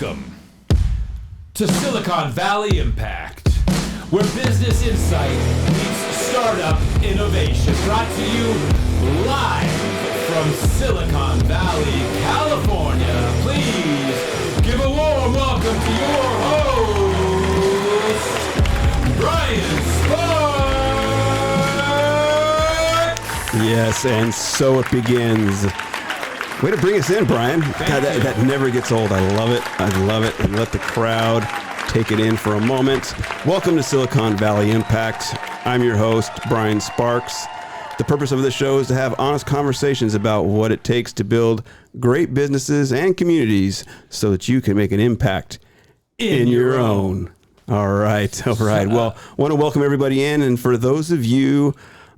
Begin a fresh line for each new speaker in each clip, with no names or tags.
Welcome to Silicon Valley Impact, where business insight meets startup innovation. Brought to you live from Silicon Valley, California. Please give a warm welcome to your host, Brian Sparks.
Yes, and so it begins. Way to bring us in, Brian. God, that never gets old. I love it. I love it. And let the crowd take it in for a moment. Welcome to Silicon Valley Impact. I'm your host, Brian Sparks. The purpose of this show is to have honest conversations about what it takes to build great businesses and communities so that you can make an impact in your own. All right. Well, I want to welcome everybody in. And for those of you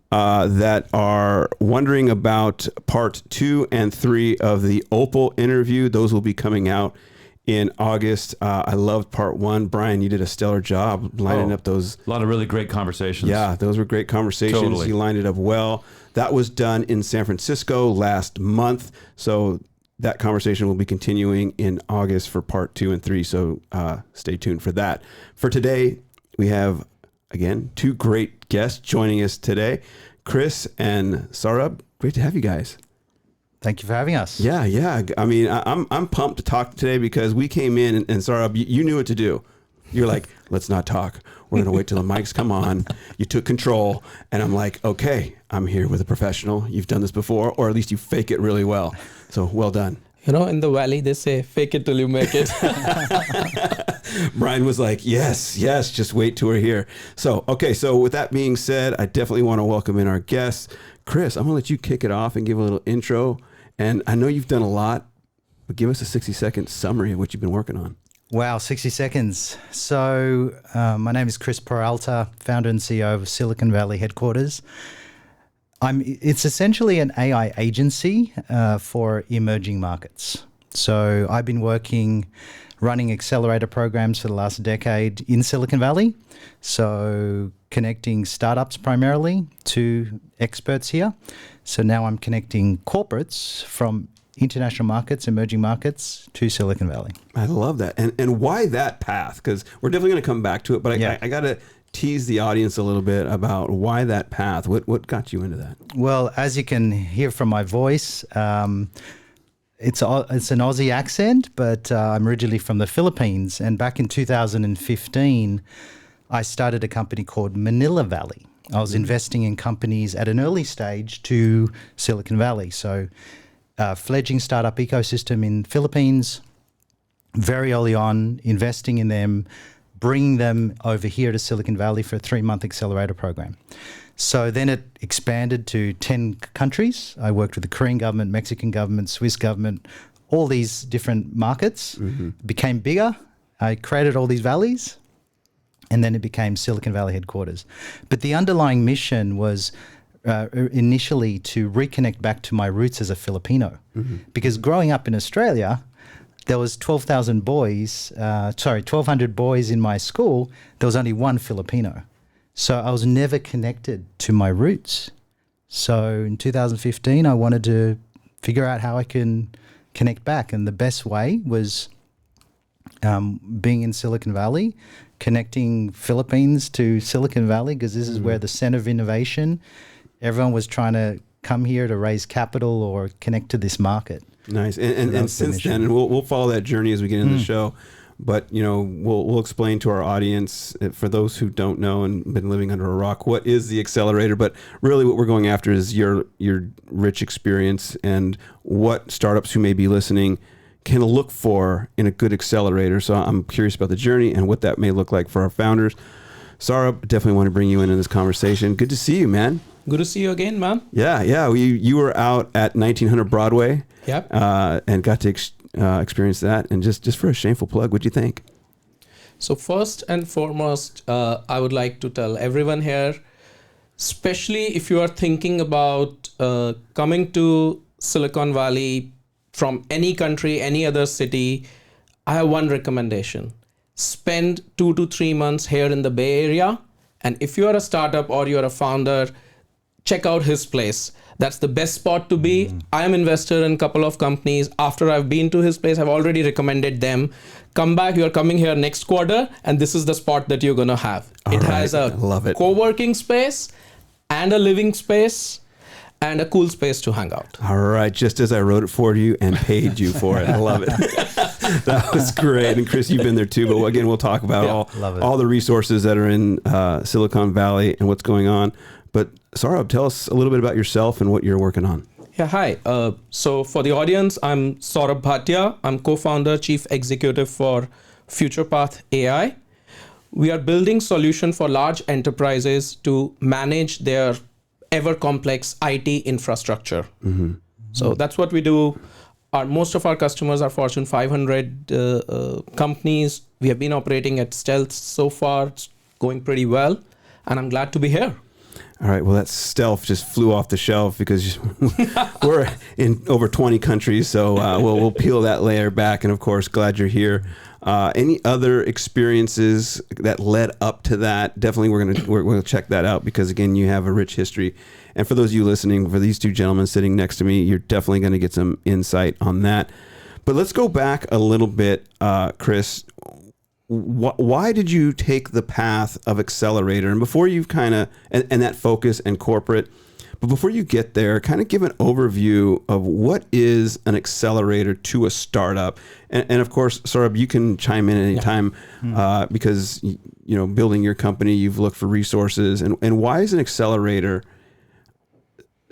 that are wondering about part 2 and 3 of the Opal interview, those will be coming out in August. I loved part 1. Brian, you did a stellar job lining up those.
A lot of really great conversations.
Yeah, those were great conversations.
Totally.
You lined it up well. That was done in San Francisco last month. So that conversation will be continuing in August for part 2 and 3. So stay tuned for that. For today, we have, again, 2 great guests joining us today, Chris and Saurabh. Great to have you guys.
Thank you for having us.
Yeah. I mean, I'm pumped to talk today because we came in and Saurabh, you knew what to do. You're like, let's not talk. We're going to wait till the mics come on. You took control. And I'm like, okay, I'm here with a professional. You've done this before, or at least you fake it really well. So well done.
You know, in the Valley, they say, fake it till you make it.
Brian was like, yes, just wait till we're here. So with that being said, I definitely want to welcome in our guests. Chris, I'm going to let you kick it off and give a little intro. And I know you've done a lot, but give us a 60-second summary of what you've been working on.
Wow, 60 seconds. So my name is Chris Peralta, founder and CEO of Silicon Valley headquarters. It's essentially an AI agency for emerging markets. So I've been running accelerator programs for the last decade in Silicon Valley. So connecting startups primarily to experts here. So now I'm connecting corporates from international markets, emerging markets to Silicon Valley.
I love that. And why that path? Because we're definitely going to come back to it, but I got to tease the audience a little bit about why that path. What got you into that?
Well, as you can hear from my voice, it's an Aussie accent, but I'm originally from the Philippines. And back in 2015, I started a company called Manila Valley. I was investing in companies at an early stage to Silicon Valley. So fledgling startup ecosystem in Philippines, very early on, investing in them, bringing them over here to Silicon Valley for a 3-month accelerator program. So then it expanded to 10 countries. I worked with the Korean government, Mexican government, Swiss government, all these different markets. Became bigger. I created all these valleys, and then it became Silicon Valley headquarters. But the underlying mission was initially to reconnect back to my roots as a Filipino. Because growing up in Australia, there was 1,200 boys in my school. There was only one Filipino. So I was never connected to my roots. So in 2015, I wanted to figure out how I can connect back. And the best way was being in Silicon Valley, connecting Philippines to Silicon Valley, because this is where the center of innovation. Everyone was trying to come here to raise capital or connect to this market.
Nice. And since then, and we'll follow that journey as we get into the show. But, we'll explain to our audience, for those who don't know and been living under a rock, what is the accelerator? But really what we're going after is your rich experience and what startups who may be listening can look for in a good accelerator. So I'm curious about the journey and what that may look like for our founders. Saurabh, definitely want to bring you into this conversation. Good to see you, man.
Good to see you again, man.
Yeah. You were out at 1900 Broadway.
Yep.
And got to experience that. And just for a shameful plug, what'd you think?
So first and foremost, I would like to tell everyone here, especially if you are thinking about coming to Silicon Valley from any country, any other city, I have one recommendation. Spend 2 to 3 months here in the Bay Area. And if you are a startup or you're a founder, check out his place. That's the best spot to be. I am investor in a couple of companies. After I've been to his place, I've already recommended them. Come back, you're coming here next quarter, and this is the spot that you're going to have. It has a co-working space and a living space and a cool space to hang out.
All right, just as I wrote it for you and paid you for it. I love it. That was great. And Chris, you've been there too, but again, we'll talk about all the resources that are in Silicon Valley and what's going on. But Saurabh, tell us a little bit about yourself and what you're working on.
Yeah, hi. So for the audience, I'm Saurabh Bhatia. I'm co-founder, chief executive for FuturePath AI. We are building solution for large enterprises to manage their ever complex IT infrastructure. So that's what we do. Most of our customers are Fortune 500 companies. We have been operating at stealth so far. It's going pretty well, and I'm glad to be here.
All right. Well, that stealth just flew off the shelf because we're in over 20 countries. So we'll peel that layer back. And of course, glad you're here. Any other experiences that led up to that? Definitely, we're gonna check that out because again, you have a rich history. And for those of you listening, for these two gentlemen sitting next to me, you're definitely going to get some insight on that. But let's go back a little bit, Chris. Why did you take the path of accelerator? And before you and that focus and corporate, but before you get there, kind of give an overview of what is an accelerator to a startup. And of course, Saurabh, you can chime in anytime because, building your company, you've looked for resources. And why is an accelerator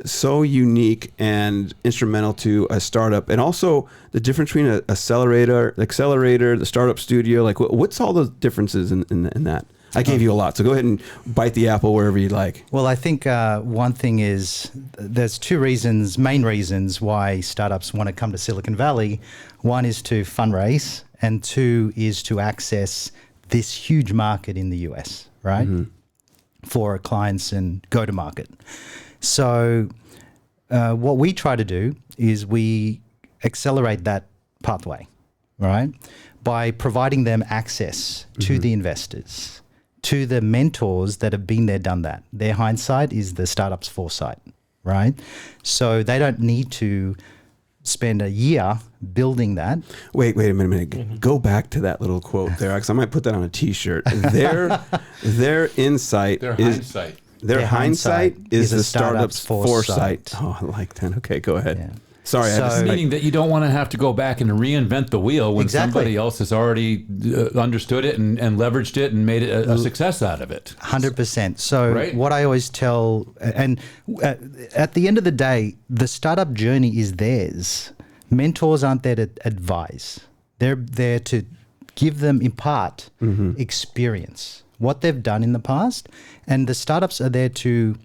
so unique and instrumental to a startup? And also the difference between an accelerator, the startup studio, like what's all the differences in that? I gave you a lot, so go ahead and bite the apple wherever you like.
Well, I think one thing is there's two main reasons why startups want to come to Silicon Valley. One is to fundraise, and two is to access this huge market in the US, right? For clients and go to market. So what we try to do is we accelerate that pathway, right? By providing them access to the investors, to the mentors that have been there, done that. Their hindsight is the startup's foresight, right? So they don't need to spend a year building that.
Wait a minute. Go back to that little quote there, because I might put that on a T-shirt. Their insight Their hindsight is the startup's foresight. Oh, I like that. Okay, go ahead.
Yeah.
Sorry.
Meaning that you don't want to have to go back and reinvent the wheel when somebody else has already understood it and leveraged it and made a success out of it.
100%. So what I always tell, and at the end of the day, the startup journey is theirs. Mentors aren't there to advise. They're there to give them, impart experience, what they've done in the past. And the startups are there to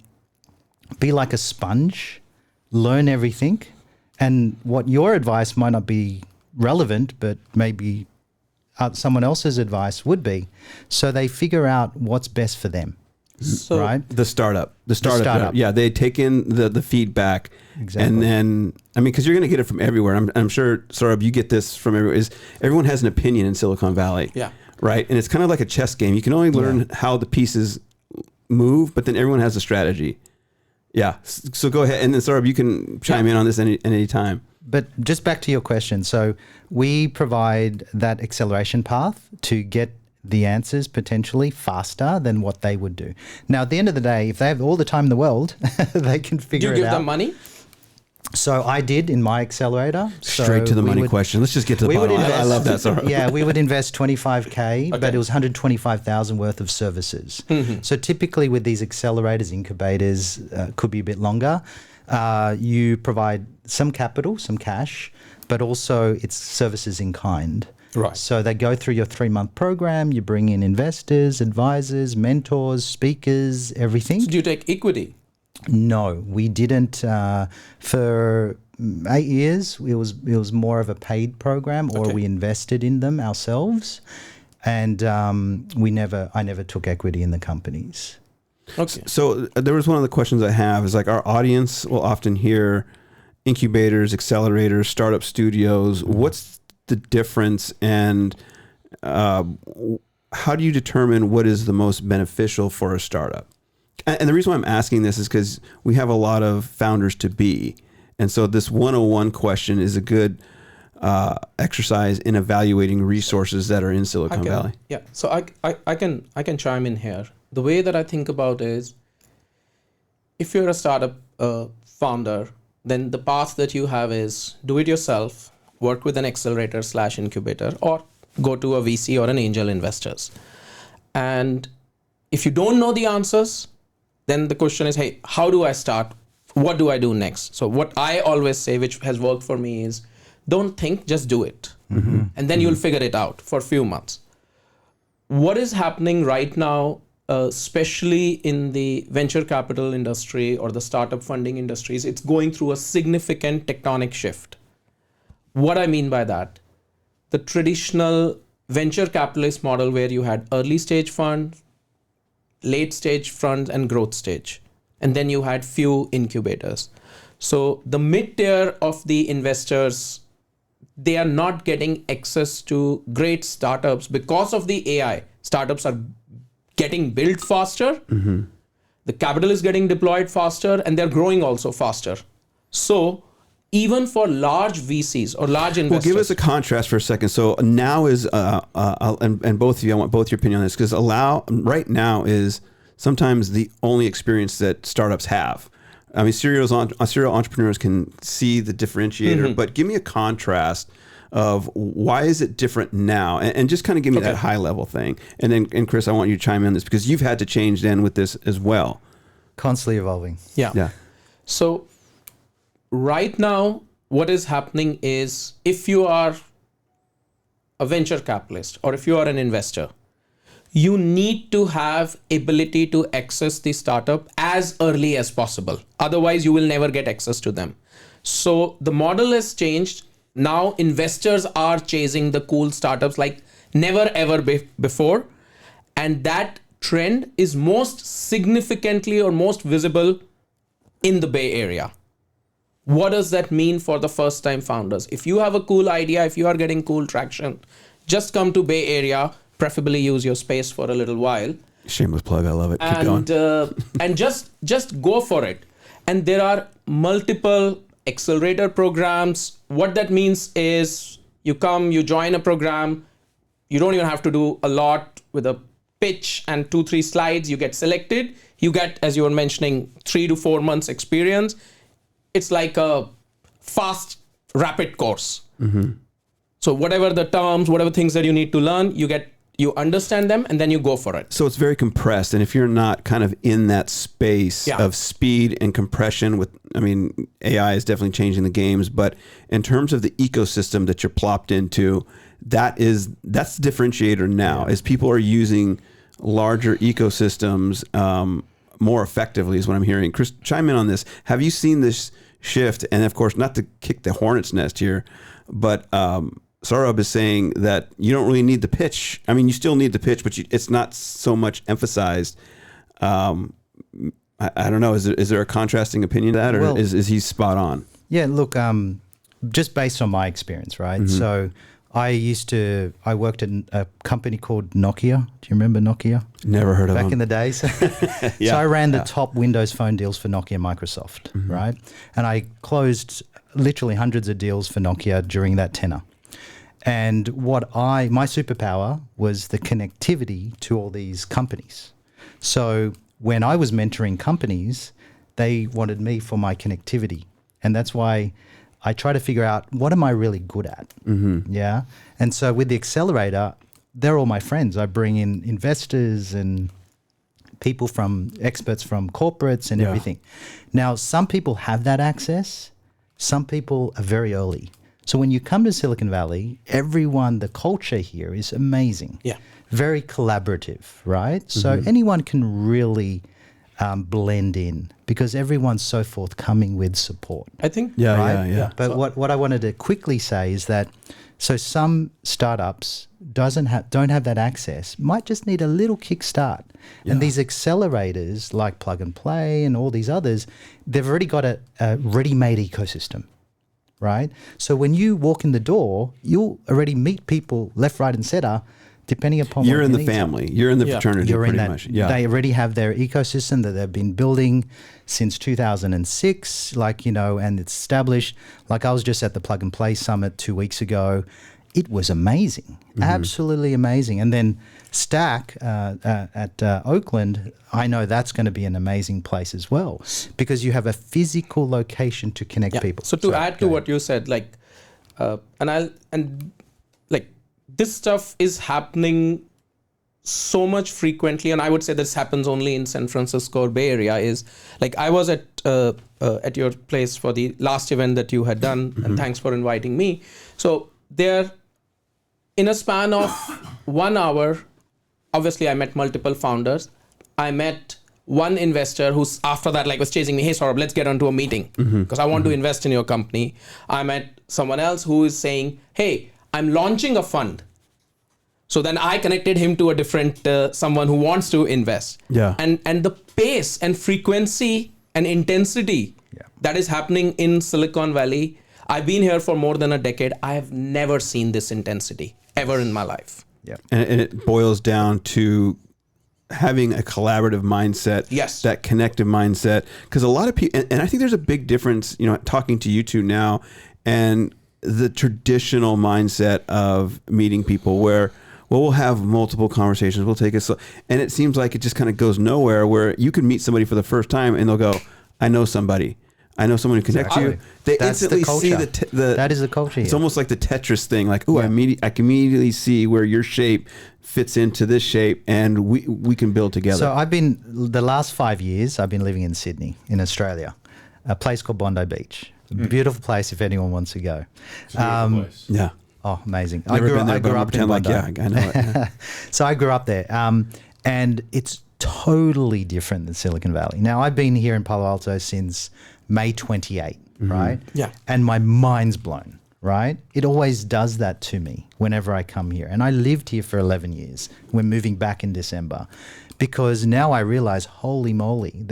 be like a sponge, learn everything. And what your advice might not be relevant, but maybe someone else's advice would be. So they figure out what's best for them, right?
The startup. Yeah, they take in the feedback.
Exactly.
And then, because you're going to get it from everywhere. I'm sure, Saurabh, you get this from everywhere. Everyone has an opinion in Silicon Valley.
Yeah.
Right? And it's kind of like a chess game. You can only learn how the pieces move, but then everyone has a strategy. Yeah. So go ahead. And then, Saurabh, you can chime in on this any time.
But just back to your question. So we provide that acceleration path to get the answers potentially faster than what they would do. Now, at the end of the day, if they have all the time in the world, they can figure it out.
Do you give them money?
So I did in my accelerator.
Straight to the money question. Let's just get to the bottom. I love that, Saurabh.
Yeah, we would invest $25K, but it was $125,000 worth of services. So typically with these accelerators, incubators, could be a bit longer. You provide some capital, some cash, but also it's services in kind.
Right.
So they go through your 3-month program. You bring in investors, advisors, mentors, speakers, everything.
So do you take equity?
No, we didn't. For 8 years, it was more of a paid program, or we invested in them ourselves, and I never took equity in the companies.
Okay. So there was one of the questions I have is like our audience will often hear incubators, accelerators, startup studios. What's the difference, and how do you determine what is the most beneficial for a startup? And the reason why I'm asking this is because we have a lot of founders to be. And so this 101 question is a good exercise in evaluating resources that are in Silicon Valley.
Yeah. So I can chime in here. The way that I think about is, if you're a startup founder, then the path that you have is do it yourself, work with an accelerator / incubator, or go to a VC or an angel investors. And if you don't know the answers, then the question is, hey, how do I start? What do I do next? So what I always say, which has worked for me, is don't think, just do it. And then you'll figure it out for a few months. What is happening right now, especially in the venture capital industry or the startup funding industries, it's going through a significant tectonic shift. What I mean by that, the traditional venture capitalist model where you had early stage funds, late stage funds, and growth stage. And then you had few incubators. So the mid-tier of the investors, they are not getting access to great startups because of the AI. Startups are getting built faster. The capital is getting deployed faster, and they're growing also faster. So even for large VCs or large investors.
Well, give us a contrast for a second. So now is, and both of you, I want both your opinion on this, because right now is sometimes the only experience that startups have. I mean, serial entrepreneurs can see the differentiator, but give me a contrast of why is it different now? And just kind of give me that high level thing. And then, Chris, I want you to chime in on this because you've had to change then with this as well.
Constantly evolving.
Yeah. So right now, what is happening is, if you are a venture capitalist or if you are an investor, you need to have ability to access the startup as early as possible. Otherwise, you will never get access to them. So the model has changed. Now investors are chasing the cool startups like never ever before. And that trend is most significantly or most visible in the Bay Area. What does that mean for the first time founders? If you have a cool idea, if you are getting cool traction, just come to Bay Area, preferably use your space for a little while.
Shameless plug. I love it. Keep going.
And just go for it. And there are multiple accelerator programs. What that means is you come, you join a program. You don't even have to do a lot with a pitch and 2-3 slides. You get selected. You get, as you were mentioning, 3 to 4 months experience. It's like a fast, rapid course. So whatever the terms, whatever things that you need to learn, you understand them, and then you go for it.
So it's very compressed. And if you're not kind of in that space of speed and compression AI is definitely changing the games, but in terms of the ecosystem that you're plopped into, that's the differentiator now, as people are using larger ecosystems more effectively is what I'm hearing. Chris, chime in on this. Have you seen this shift? And of course, not to kick the hornet's nest here, but Saurabh is saying that you don't really need the pitch. I mean, you still need the pitch, but it's not so much emphasized. I don't know. Is there a contrasting opinion to that, or is he spot on?
Yeah, look, just based on my experience, right? So I worked at a company called Nokia. Do you remember Nokia?
Never heard of them.
Back in the days. So I ran the top Windows Phone deals for Nokia and Microsoft, right? And I closed literally hundreds of deals for Nokia during that tenure. And my superpower was the connectivity to all these companies. So when I was mentoring companies, they wanted me for my connectivity. And that's why I try to figure out, what am I really good at? Yeah. And so with the accelerator, they're all my friends. I bring in investors and experts from corporates and everything. Now, some people have that access. Some people are very early. So when you come to Silicon Valley, the culture here is amazing.
Yeah.
Very collaborative, right? So anyone can really blend in because everyone's so forthcoming with support.
I think.
Yeah.
But what I wanted to quickly say is that, so some startups don't have that access, might just need a little kickstart. And these accelerators like Plug and Play and all these others, they've already got a ready-made ecosystem. Right? So when you walk in the door, you'll already meet people left, right, and center depending upon
You're
what
in
you
the
need.
family. You're in the fraternity
You're
pretty
in that.
much. Yeah.
They already have their ecosystem that they've been building since 2006, and it's established. Like I was just at the Plug and Play Summit 2 weeks ago. It was amazing, absolutely amazing. And then Stack at Oakland, I know that's going to be an amazing place as well because you have a physical location to connect people.
So to add to what you said, this stuff is happening so much frequently, and I would say this happens only in San Francisco or Bay Area. Is like I was at your place for the last event that you had done, and thanks for inviting me. So there, in a span of 1 hour, obviously I met multiple founders. I met one investor who's after that was chasing me. Hey Saurabh, let's get onto a meeting because I want to invest in your company. I met someone else who is saying, hey, I'm launching a fund. So then I connected him to a different someone who wants to invest.
Yeah.
And the pace and frequency and intensity that is happening in Silicon Valley, I've been here for more than a decade. I have never seen this intensity ever in my life.
Yeah.
And it boils down to having a collaborative mindset,
Yes.
that connective mindset. Because a lot of people, and I think there's a big difference, talking to you two now, and the traditional mindset of meeting people where, well, we'll have multiple conversations, we'll take it slow. And it seems like it just kind of goes nowhere where you can meet somebody for the first time and they'll go, I know somebody. I know someone who connects you. They
That's the
instantly see
culture.
the
That is the culture
It's
here.
almost like the Tetris thing. Like, I can immediately see where your shape fits into this shape, and we can build together.
So the last 5 years, I've been living in Sydney, in Australia, a place called Bondi Beach. A beautiful place if anyone wants to go.
It's a beautiful place.
Yeah.
Oh, amazing.
Never been there,
I
but
grew
I'm
up in
pretend like,
Bondi.
I know it.
So I grew up there. And it's totally different than Silicon Valley. Now, I've been here in Palo Alto since May 28, right?
Yeah.
And my mind's blown, right? It always does that to me whenever I come here. And I lived here for 11 years. We're moving back in December. Because now I realize, holy moly,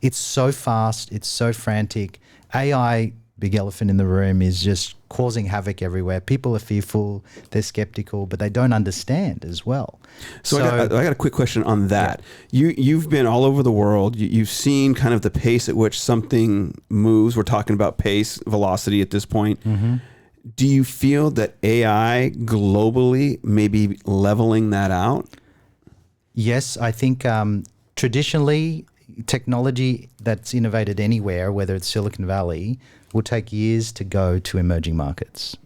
it's so fast, it's so frantic. AI, big elephant in the room, is just causing havoc everywhere. People are fearful, they're skeptical, but they don't understand as well.
So I got a quick question on that. You've been all over the world. You've seen kind of the pace at which something moves. We're talking about pace, velocity at this point. Do you feel that AI globally may be leveling that out?
Yes, I think traditionally technology that's innovated anywhere, whether it's Silicon Valley, will take years to go to emerging markets.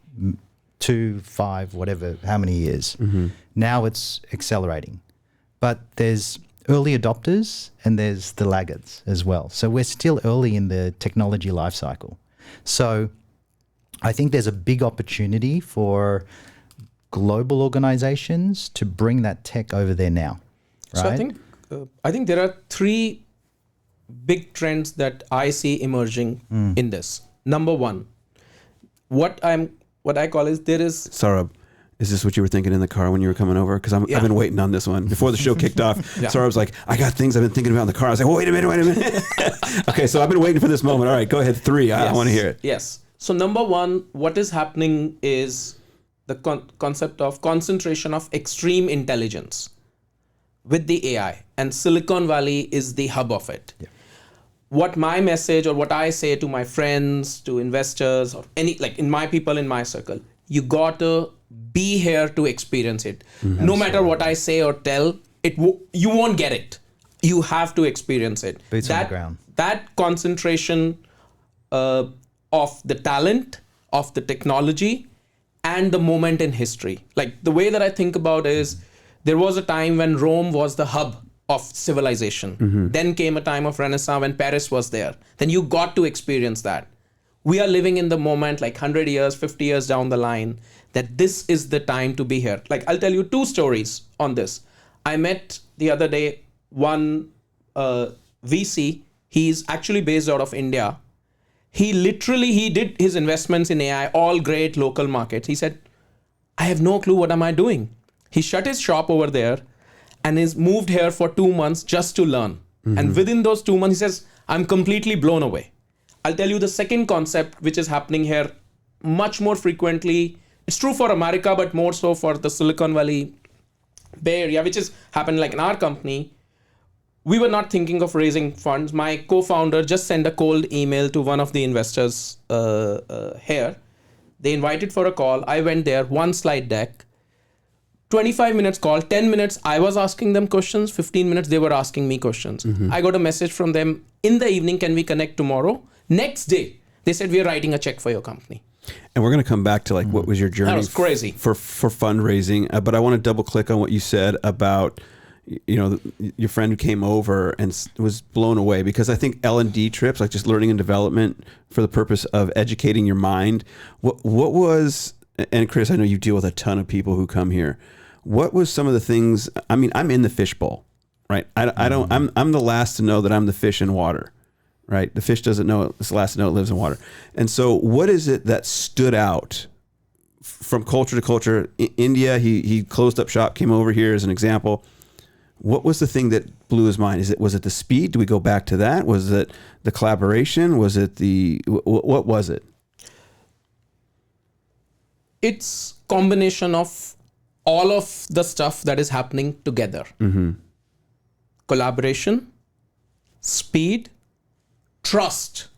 2, 5, whatever, how many years. Now it's accelerating. But there's early adopters and there's the laggards as well. So we're still early in the technology life cycle. So I think there's a big opportunity for global organizations to bring that tech over there now. Right?
So I think there are 3 big trends that I see emerging in this. Number 1, what I call is there is
Saurabh, is this what you were thinking in the car when you were coming over? Because I've been waiting on this one. Before the show kicked off, Saurabh's like, I got things I've been thinking about in the car. I was like, well, wait a minute. Okay, so I've been waiting for this moment. All right, go ahead. 3, I want to hear it.
Yes. So number 1, what is happening is the concept of concentration of extreme intelligence with the AI, and Silicon Valley is the hub of it. Yeah. What my message or what I say to my friends, to investors, or in my people in my circle, you got to be here to experience it. No matter what I say or tell, you won't get it. You have to experience it.
Boots on the ground.
That concentration of the talent, of the technology, and the moment in history. Like the way that I think about is, there was a time when Rome was the hub of civilization. Then came a time of Renaissance when Paris was there. Then you got to experience that. We are living in the moment, 100 years, 50 years down the line, that this is the time to be here. I'll tell you 2 stories on this. I met the other day one VC. He's actually based out of India. He did his investments in AI, all great local markets. He said, I have no clue what am I doing. He shut his shop over there and is moved here for 2 months just to learn. And within those 2 months, he says, I'm completely blown away. I'll tell you the second concept, which is happening here much more frequently. It's true for America, but more so for the Silicon Valley Bay Area, which is happened like in our company, we were not thinking of raising funds. My co-founder just sent a cold email to one of the investors here. They invited for a call. I went there, one slide deck, 25 minutes call, 10 minutes I was asking them questions, 15 minutes they were asking me questions. I got a message from them in the evening, can we connect tomorrow? Next day, they said, we are writing a check for your company.
And we're going to come back to like what was your journey
That was crazy.
for fundraising, but I want to double click on what you said about your friend who came over and was blown away, because I think L&D trips, like just learning and development for the purpose of educating your mind. What was, and Chris, I know you deal with a ton of people who come here. What was some of the things? I mean, I'm in the fishbowl, right? I'm the last to know that I'm the fish in water, right? The fish doesn't know it's the last to know it lives in water. And so what is it that stood out from culture to culture? India, he closed up shop, came over here as an example. What was the thing that blew his mind? Was it the speed? Do we go back to that? Was it the collaboration? Was it what was it?
It's combination of all of the stuff that is happening together. Collaboration, speed, trust.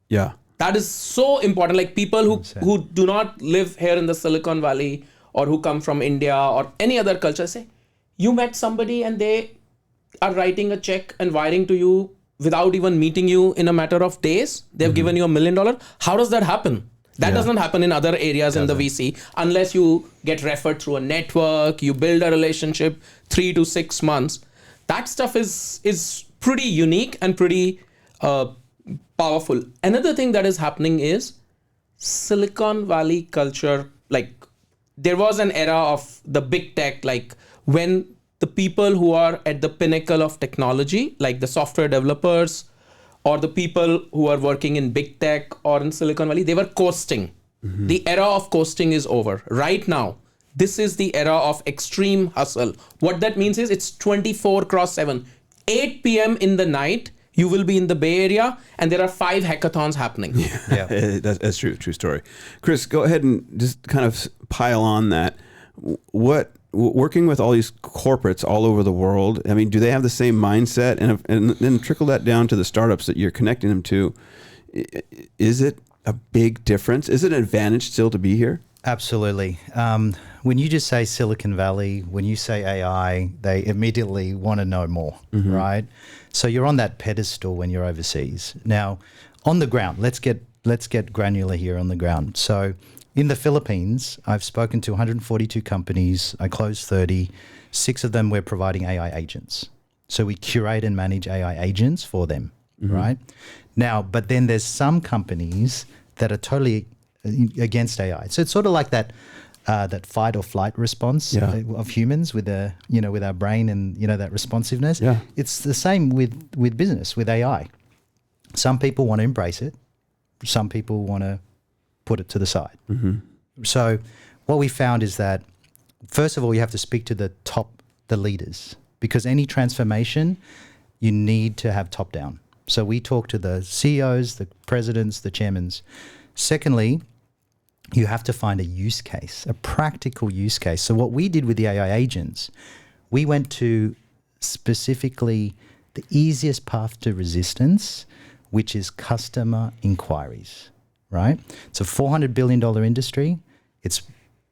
Yeah.
That is so important. Like people who do not live here in the Silicon Valley or who come from India or any other culture say, you met somebody and they are writing a check and wiring to you without even meeting you in a matter of days. They've given you $1 million. How does that happen? That doesn't happen in other areas in the VC unless you get referred through a network, you build a relationship 3 to 6 months. That stuff is pretty unique and pretty powerful. Another thing that is happening is Silicon Valley culture. Like there was an era of the big tech, like when the people who are at the pinnacle of technology, like the software developers or the people who are working in big tech or in Silicon Valley, they were coasting. The era of coasting is over. Right now, this is the era of extreme hustle. What that means is it's 24/7. 8 p.m. in the night, you will be in the Bay Area and there are 5 hackathons happening.
Yeah. That's true. True story. Chris, go ahead and just kind of pile on that. Working with all these corporates all over the world, I mean, do they have the same mindset? And then trickle that down to the startups that you're connecting them to. Is it a big difference? Is it an advantage still to be here?
Absolutely. When you just say Silicon Valley, when you say AI, they immediately want to know more, right? So you're on that pedestal when you're overseas. Now, on the ground, let's get granular here on the ground. So in the Philippines, I've spoken to 142 companies. I closed 30. 6 of them we're providing AI agents. So we curate and manage AI agents for them, right? Now, but then there's some companies that are totally against AI. So it's sort of like that fight or flight response of humans with with our brain and that responsiveness.
Yeah.
It's the same with business, with AI. Some people want to embrace it. Some people want to put it to the side. So what we found is that, first of all, you have to speak to the leaders, because any transformation, you need to have top down. So we talk to the CEOs, the presidents, the chairmans. Secondly, you have to find a use case, a practical use case. So what we did with the AI agents, we went to specifically the easiest path to resistance, which is customer inquiries, right? It's a $400 billion industry. It's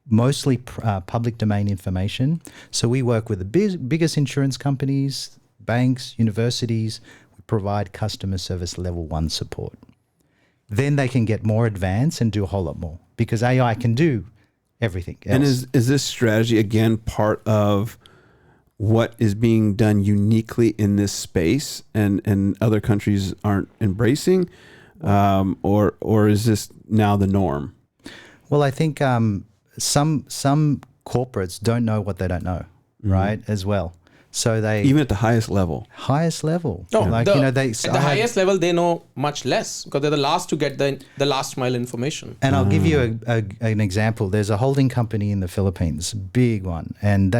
mostly public domain information. So we work with the biggest insurance companies, banks, universities. We provide customer service level 1 support. Then they can get more advanced and do a whole lot more, because AI can do everything else.
And is this strategy, again, part of what is being done uniquely in this space and other countries aren't embracing? Or is this now the norm?
Well, I think some corporates don't know what they don't know, right, as well. So they
even at the highest level.
No,
like
at the highest level they know much less, because they're the last to get the last mile information.
And I'll give you an example. There's a holding company in the Philippines, big one, and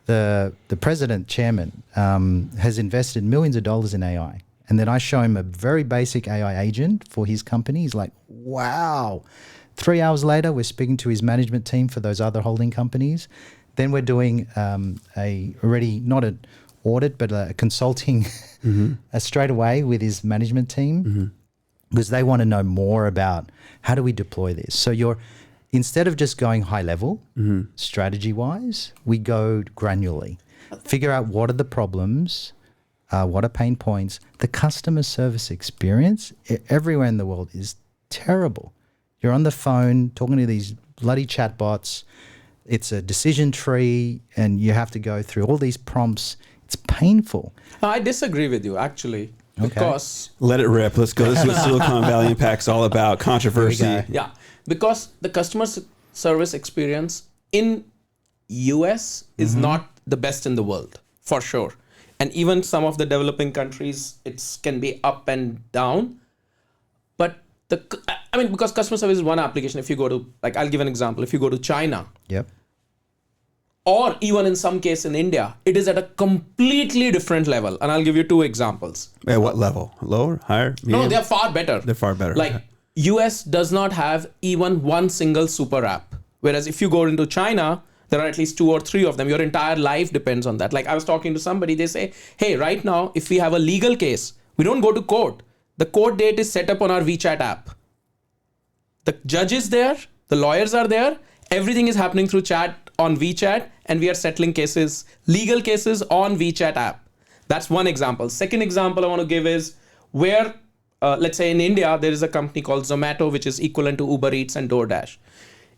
the president chairman has invested millions of dollars in AI. And then I show him a very basic AI agent for his company. He's like, wow. 3 hours later, we're speaking to his management team for those other holding companies. Then we're doing not an audit, but a consulting straight away with his management team because they want to know more about how do we deploy this. So instead of just going high level, strategy wise, we go granularly, figure out what are the problems, what are pain points. The customer service experience everywhere in the world is terrible. You're on the phone talking to these bloody chatbots. It's a decision tree and you have to go through all these prompts. It's painful.
I disagree with you, actually, because...
Let it rip. Let's go. This is what Silicon Valley Impact's all about, controversy.
Yeah, because the customer service experience in US is not the best in the world, for sure. And even some of the developing countries, it can be up and down. But because customer service is one application. If you go to, I'll give an example. If you go to China, or even in some case in India, it is at a completely different level. And I'll give you 2 examples.
At what level? Lower? Higher? Medium?
No, they're far better.
They're far better.
US does not have even one single super app. Whereas if you go into China, there are at least 2 or 3 of them. Your entire life depends on that. I was talking to somebody, they say, hey, right now, if we have a legal case, we don't go to court. The court date is set up on our WeChat app. The judge is there, the lawyers are there, everything is happening through chat on WeChat, and we are settling cases, legal cases on WeChat app. That's one example. Second example I want to give is where, let's say in India, there is a company called Zomato, which is equivalent to Uber Eats and DoorDash.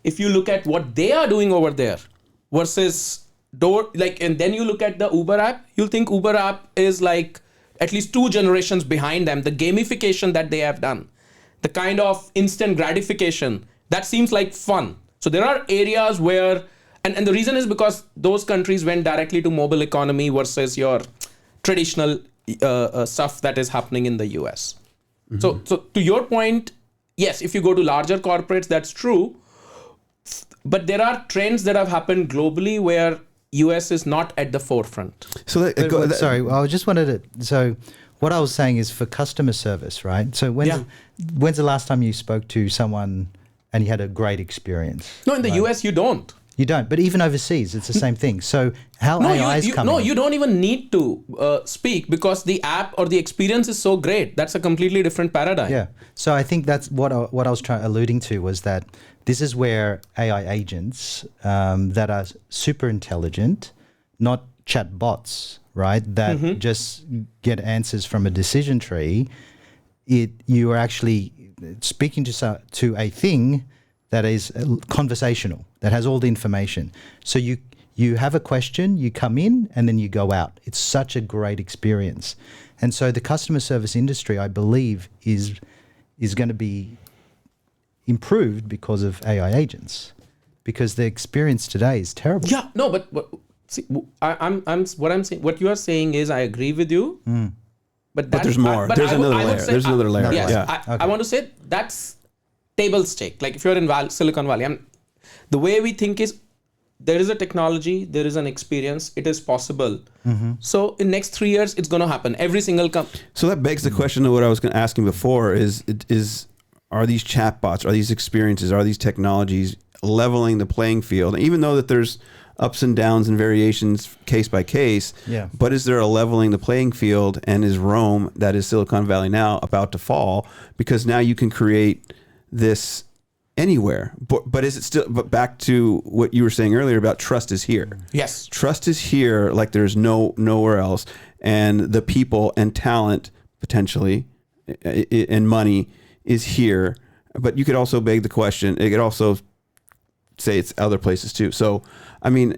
If you look at what they are doing over there versus and then you look at the Uber app, you'll think Uber app is at least 2 generations behind them. The gamification that they have done, the kind of instant gratification, that seems like fun. So there are areas where, and the reason is because those countries went directly to mobile economy versus your traditional stuff that is happening in the US. So to your point, yes, if you go to larger corporates, that's true. But there are trends that have happened globally where US is not at the forefront.
So sorry, I just wanted to. So what I was saying is for customer service, right? So when's the last time you spoke to someone and you had a great experience?
No, in the US you don't.
You don't, but even overseas, it's the same thing. So how AI is coming?
No, you don't even need to speak because the app or the experience is so great. That's a completely different paradigm.
Yeah. So I think that's what I was alluding to was that this is where AI agents that are super intelligent, not chat bots, right? That just get answers from a decision tree. You are actually speaking to a thing that is conversational, that has all the information. So you have a question, you come in, and then you go out. It's such a great experience. And so the customer service industry, I believe, is going to be improved because of AI agents, because the experience today is terrible.
Yeah, no, but see, what you are saying is I agree with you. But
there's more. There's another layer. There's another layer.
Yes,
Yeah.
I want to say that's table stake. If you're in Silicon Valley, the way we think is there is a technology, there is an experience, it is possible. So in next 3 years, it's going to happen. Every single company.
So that begs the question of what I was going to ask him before is are these chatbots, are these experiences, are these technologies leveling the playing field? Even though that there's ups and downs and variations case by case, but is there a leveling the playing field, and is Rome, that is Silicon Valley now, about to fall? Because now you can create this anywhere. But is it still, but back to what you were saying earlier about trust is here.
Yes.
Trust is here like there's nowhere else. And the people and talent potentially and money is here. But you could also beg the question, it could also say it's other places too. So, I mean,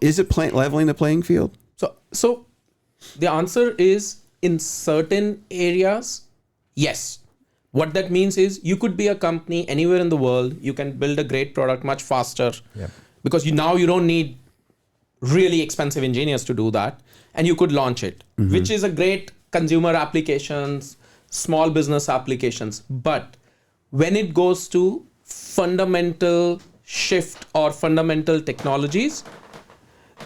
is it leveling the playing field?
So the answer is in certain areas, yes. What that means is you could be a company anywhere in the world. You can build a great product much faster because you don't need really expensive engineers to do that. And you could launch it, which is a great consumer applications, small business applications. But when it goes to fundamental shift or fundamental technologies,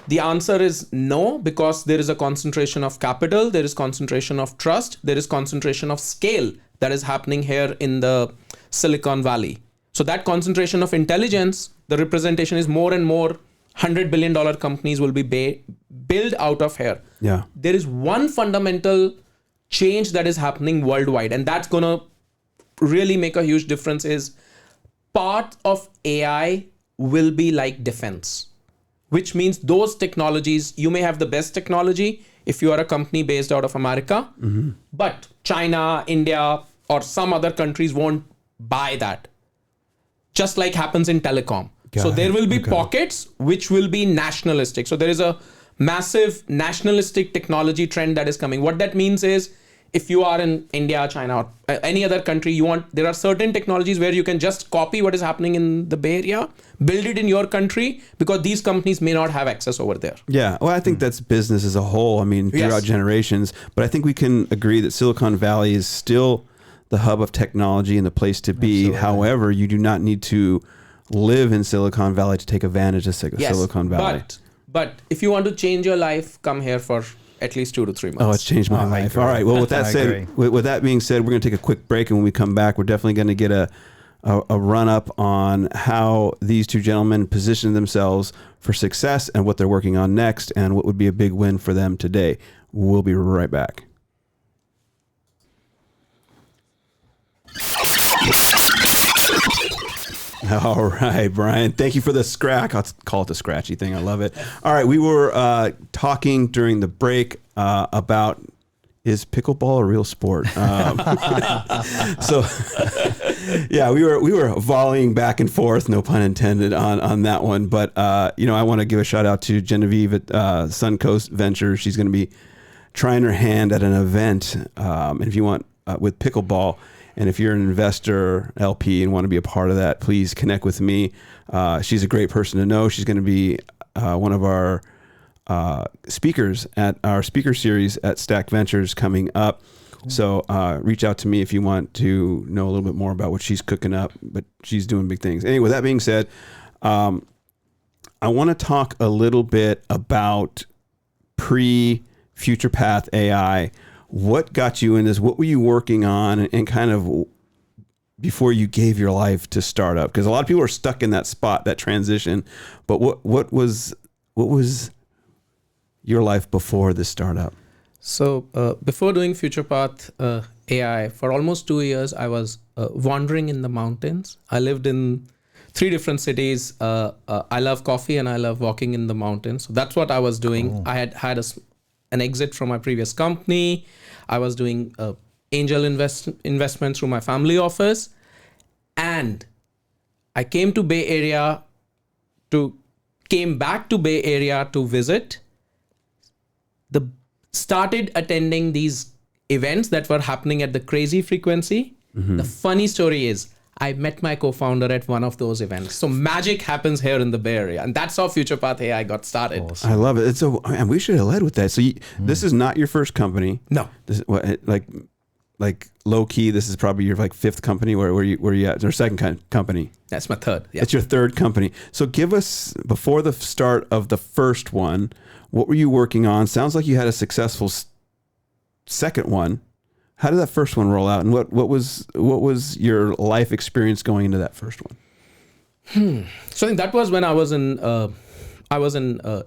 the answer is no, because there is a concentration of capital, there is concentration of trust, there is concentration of scale that is happening here in the Silicon Valley. So that concentration of intelligence, the representation is more and more $100 billion companies will be built out of here.
Yeah.
There is one fundamental change that is happening worldwide, and that's going to really make a huge difference is part of AI will be like defense, which means those technologies, you may have the best technology if you are a company based out of America, but China, India, or some other countries won't buy that. Just like happens in telecom. So there will be pockets which will be nationalistic. So there is a massive nationalistic technology trend that is coming. What that means is if you are in India, China, or any other country, there are certain technologies where you can just copy what is happening in the Bay Area, build it in your country, because these companies may not have access over there.
Yeah. Well, I think that's business as a whole. I mean, throughout generations, but I think we can agree that Silicon Valley is still the hub of technology and the place to be.
Absolutely.
However, you do not need to live in Silicon Valley to take advantage of Silicon Valley.
But if you want to change your life, come here for at least 2 to 3 months.
Oh, it's changed my life. All right. Well, with that said, with that being said, we're going to take a quick break, and when we come back, we're definitely going to get a run up on how these two gentlemen position themselves for success and what they're working on next, and what would be a big win for them today. We'll be right back. All right, Brian. Thank you for the scratch. I'll call it the scratchy thing. I love it. All right, we were talking during the break about, is pickleball a real sport? So, yeah, we were volleying back and forth, no pun intended, on that one. But I want to give a shout out to Genevieve at Suncoast Ventures. She's going to be trying her hand at an event, and if you want with pickleball. And if you're an investor, LP, and want to be a part of that, please connect with me. She's a great person to know. She's going to be one of our speakers at our speaker series at Stack Ventures coming up. Cool. So reach out to me if you want to know a little bit more about what she's cooking up, but she's doing big things. Anyway, with that being said, I want to talk a little bit about pre-FuturePath AI. What got you in this? What were you working on, and kind of before you gave your life to startup? Because a lot of people are stuck in that spot, that transition. But what was your life before this startup?
So before doing FuturePath AI, for almost 2 years, I was wandering in the mountains. I lived in 3 different cities. I love coffee and I love walking in the mountains. So that's what I was doing. Cool. I had an exit from my previous company. I was doing angel investment through my family office. And I came back to Bay Area to visit. Started attending these events that were happening at the crazy frequency. Mm-hmm. The funny story is I met my co-founder at one of those events. So magic happens here in the Bay Area. And that's how FuturePath AI got started.
Awesome. I love it. And we should have led with that. So this is not your first company.
No.
This is like low key. This is probably your 5th company. Where you at? Or second company?
That's my 3rd. Yeah.
It's your 3rd company. So give us, before the start of the first one, what were you working on? Sounds like you had a successful second one. How did that first one roll out, and what was your life experience going into that first one?
So I think that was when I was in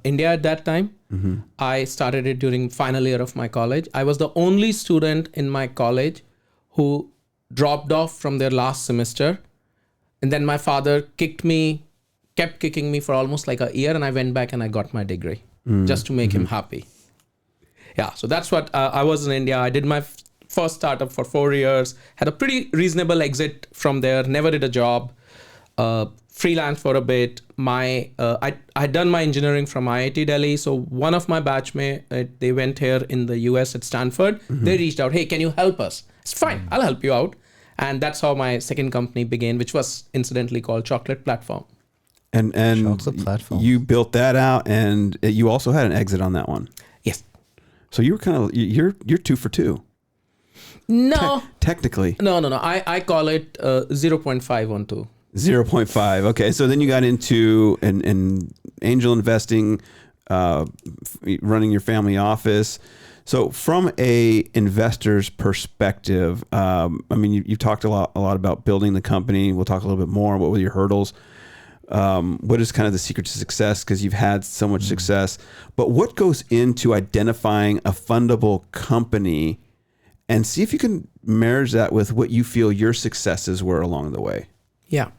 India at that time. Mm-hmm. I started it during final year of my college. I was the only student in my college who dropped off from their last semester, and then my father kept kicking me for almost like a year, and I went back and I got my degree just to make him happy. Yeah, so that's what I was in India. I did my first startup for 4 years, had a pretty reasonable exit from there, never did a job, freelance for a bit. I had done my engineering from IIT Delhi. So one of my batchmates, they went here in the US at Stanford. Mm-hmm. They reached out, hey, can you help us? It's fine, I'll help you out. And that's how my second company began, which was incidentally called Chocolate Platform.
And
Chocolate Platform.
You built that out, and you also had an exit on that one.
Yes.
So you were you're 2 for 2.
No.
Technically.
No. I call it 0.5 on 2.
0.5. Okay. So then you got into an angel investing, running your family office. So from a investor's perspective, I mean, you talked a lot about building the company. We'll talk a little bit more. What were your hurdles? What is kind of the secret to success? Because you've had so much success. But what goes into identifying a fundable company, and see if you can marriage that with what you feel your successes were along the way?
Yeah.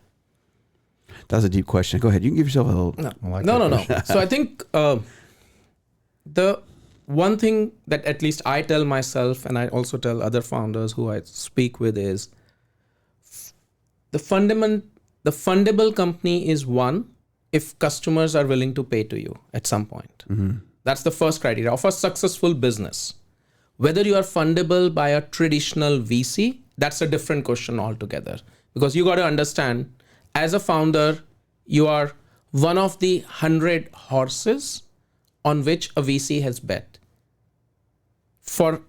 That was a deep question. Go ahead. You can give yourself a little.
No. So I think the one thing that at least I tell myself, and I also tell other founders who I speak with, is the fundable company is one if customers are willing to pay to you at some point. That's the first criteria of a successful business. Whether you are fundable by a traditional VC, that's a different question altogether. Because you got to understand, as a founder, you are one of the 100 horses on which a VC has bet. For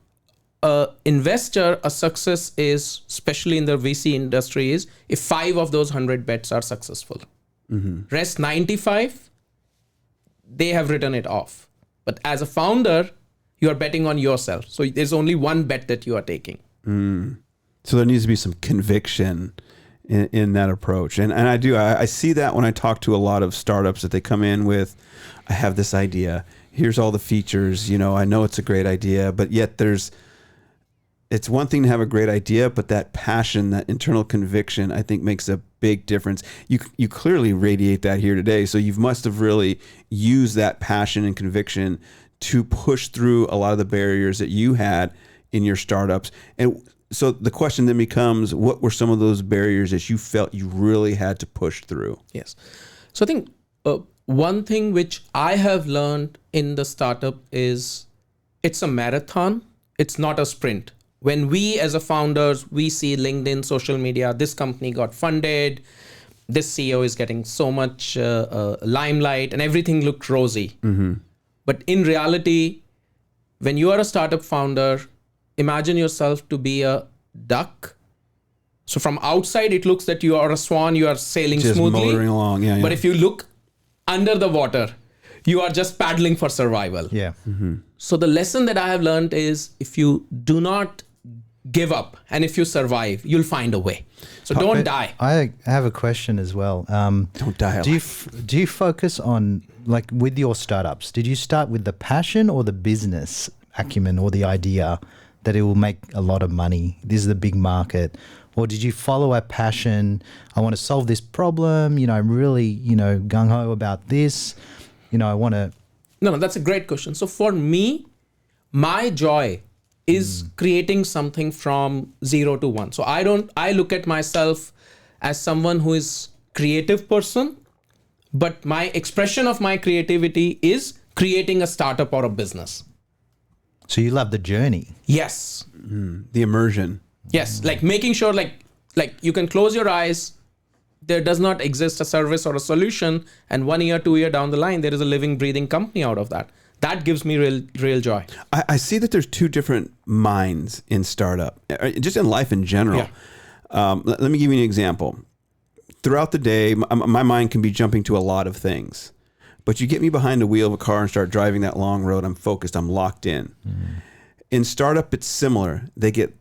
an investor, a success is, especially in the VC industry, is if 5 of those 100 bets are successful. Rest 95, they have written it off. But as a founder, you are betting on yourself. So there's only one bet that you are taking.
So there needs to be some conviction in that approach. And I see that when I talk to a lot of startups that they come in with, I have this idea, here's all the features, I know it's a great idea, but yet it's one thing to have a great idea, but that passion, that internal conviction, I think makes a big difference. You clearly radiate that here today. So you must have really used that passion and conviction to push through a lot of the barriers that you had in your startups. And so the question then becomes, what were some of those barriers that you felt you really had to push through?
Yes. So I think one thing which I have learned in the startup is it's a marathon. It's not a sprint. When we as a founders, we see LinkedIn, social media, this company got funded, this CEO is getting so much limelight, and everything looked rosy. But in reality, when you are a startup founder, imagine yourself to be a duck. So from outside, it looks that you are a swan, you are sailing
just
smoothly.
Motoring along, yeah.
But if you look under the water, you are just paddling for survival.
Yeah.
So the lesson that I have learned is if you do not give up and if you survive, you'll find a way. So don't die.
I have a question as well.
Don't die.
Do you focus on, like with your startups, did you start with the passion or the business acumen or the idea that it will make a lot of money? This is the big market. Or did you follow a passion? I want to solve this problem. I'm really, gung-ho about this. I want to...
No, that's a great question. So for me, my joy is creating something from 0 to 1. So I look at myself as someone who is creative person, but my expression of my creativity is creating a startup or a business.
So you love the journey.
Yes.
The immersion.
Yes. Like making sure like you can close your eyes. There does not exist a service or a solution. And 1 year, 2 year down the line, there is a living, breathing company out of that. That gives me real joy.
I see that there's 2 different minds in startup, just in life in general.
Yeah.
Let me give you an example. Throughout the day, my mind can be jumping to a lot of things. But you get me behind the wheel of a car and start driving that long road, I'm focused, I'm locked in. In startup, it's similar. They get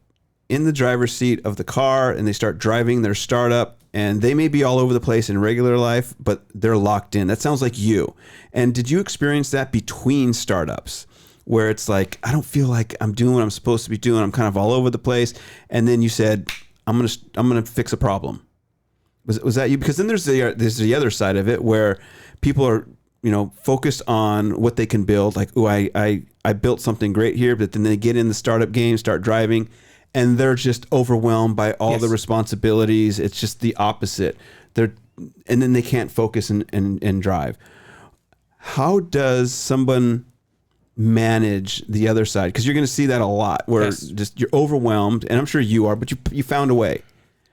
in the driver's seat of the car and they start driving their startup, and they may be all over the place in regular life, but they're locked in. That sounds like you. And did you experience that between startups where it's like, I don't feel like I'm doing what I'm supposed to be doing. I'm kind of all over the place. And then you said, I'm going to fix a problem. Was that you? Because then there's the other side of it where people are, focused on what they can build. Like, oh, I built something great here, but then they get in the startup game, start driving, and they're just overwhelmed by all the responsibilities. It's just the opposite. And then they can't focus and drive. How does someone manage the other side? Because you're going to see that a lot, where just you're overwhelmed, and I'm sure you are, but you found a way.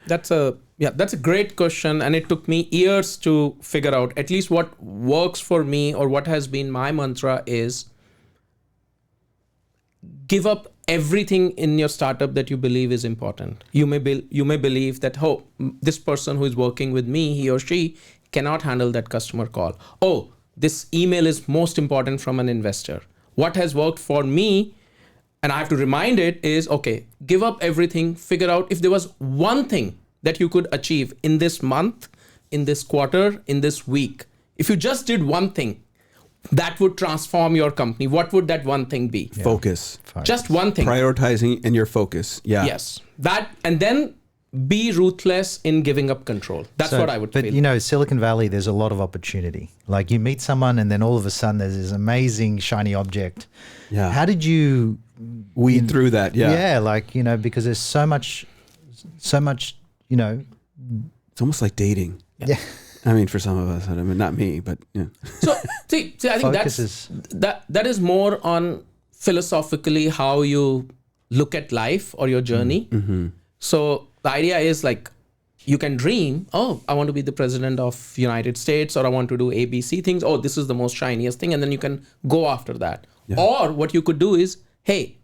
That's
a great question, and it took me years to figure out. At least what works for me, or what has been my mantra, is give up everything in your startup that you believe is important. You may believe that, this person who is working with me, he or she cannot handle that customer call. Oh, this email is most important from an investor. What has worked for me, and I have to remind it, is, okay, give up everything, figure out if there was one thing that you could achieve in this month, in this quarter, in this week, if you just did one thing that would transform your company, what would that one thing be?
Focus.
Just one thing.
Prioritizing and your focus. Yeah.
Yes. That, and then be ruthless in giving up control. That's what I would feel.
But, you know, Silicon Valley, there's a lot of opportunity. Like you meet someone and then all of a sudden there's this amazing shiny object.
Yeah.
How did you
weed through that? Yeah.
Yeah, like, you know, because there's so much, you know.
It's almost like dating.
Yeah.
I mean, for some of us, I mean, not me, but yeah.
So see, I think that is more on philosophically how you look at life or your journey.
Mm-hmm.
So the idea is like, you can dream, oh, I want to be the president of United States, or I want to do ABC things. Oh, this is the most shiniest thing. And then you can go after that. Yeah. Or what you could do is, hey,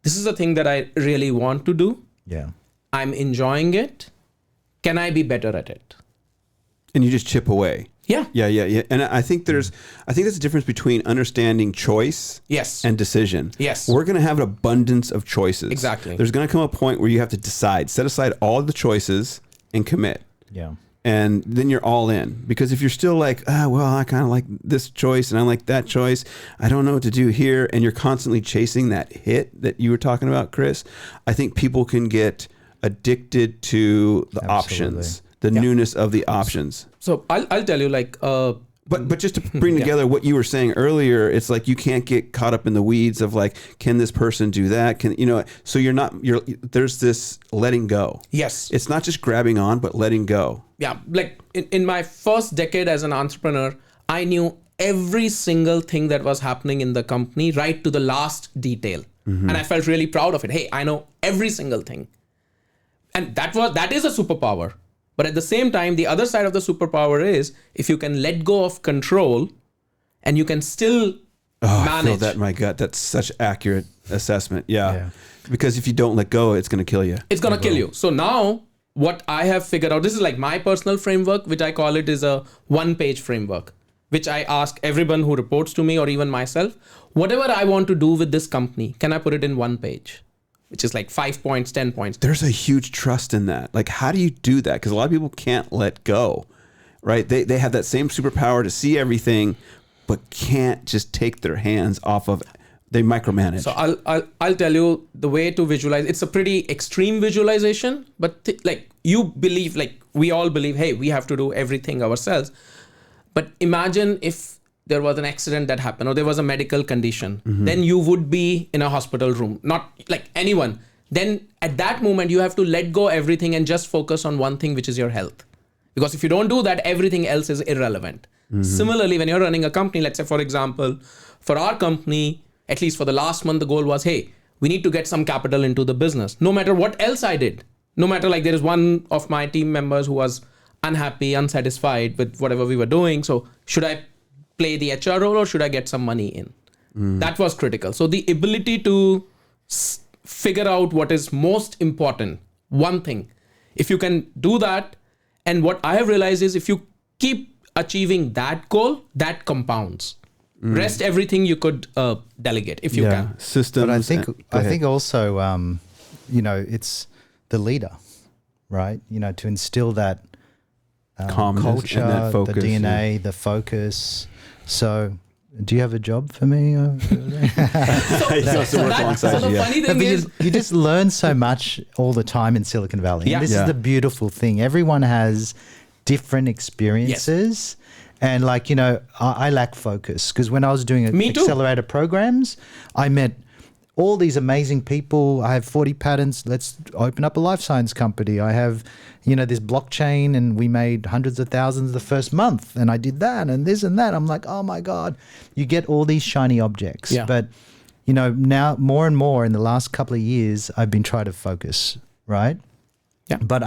this is the thing that I really want to do.
Yeah.
I'm enjoying it. Can I be better at it?
And you just chip away.
Yeah.
Yeah. And I think there's a difference between understanding choice and decision.
Yes.
We're going to have an abundance of choices.
Exactly.
There's going to come a point where you have to decide, set aside all of the choices and commit.
Yeah.
And then you're all in. Because if you're still like, well, I kind of like this choice and I like that choice, I don't know what to do here, and you're constantly chasing that hit that you were talking about, Chris, I think people can get addicted to the options. The newness of the options.
So I'll tell you, like,
but just to bring together what you were saying earlier, it's like you can't get caught up in the weeds of like, can this person do that? So there's this letting go.
Yes.
It's not just grabbing on, but letting go.
Yeah. Like in my first decade as an entrepreneur, I knew every single thing that was happening in the company, right to the last detail. Mm-hmm. And I felt really proud of it. Hey, I know every single thing. And that is a superpower. But at the same time, the other side of the superpower is if you can let go of control and you can still manage.
I feel that in my gut. That's such accurate assessment. Yeah. Because if you don't let go, it's going to kill you.
It's going to kill you. So now what I have figured out, this is like my personal framework, which I call it is a one-page framework, which I ask everyone who reports to me or even myself, whatever I want to do with this company, can I put it in one page? Which is like 5 points, 10 points.
There's a huge trust in that. Like, how do you do that? Because a lot of people can't let go, right? They have that same superpower to see everything, but can't just take their hands off of. They micromanage.
So I'll tell you the way to visualize. It's a pretty extreme visualization, but like you believe, like we all believe, hey, we have to do everything ourselves. But imagine if there was an accident that happened or there was a medical condition, then you would be in a hospital room, not like anyone. Then at that moment, you have to let go everything and just focus on one thing, which is your health. Because if you don't do that, everything else is irrelevant. Similarly, when you're running a company, let's say, for example, for our company, at least for the last month, the goal was, hey, we need to get some capital into the business. No matter what else I did, no matter like there is one of my team members who was unhappy, unsatisfied with whatever we were doing. So should I play the HR role or should I get some money in? That was critical. So the ability to figure out what is most important, one thing, if you can do that, and what I have realized is if you keep achieving that goal, that compounds. Rest everything you could delegate if you can.
Systems.
But I think also, it's the leader, right? To instill that
calmness
culture,
and that focus,
the DNA, the focus. So, do you have a job for me?
So the funny thing is,
you just learn so much all the time in Silicon Valley.
Yeah.
And this is the beautiful thing. Everyone has different experiences. Yes. And I lack focus because when I was doing accelerator programs, I met all these amazing people. I have 40 patents. Let's open up a life science company. I have, this blockchain and we made hundreds of thousands the first month and I did that and this and that. I'm like, oh my God, you get all these shiny objects.
Yeah.
But, now more and more in the last couple of years, I've been trying to focus, right?
Yeah.
But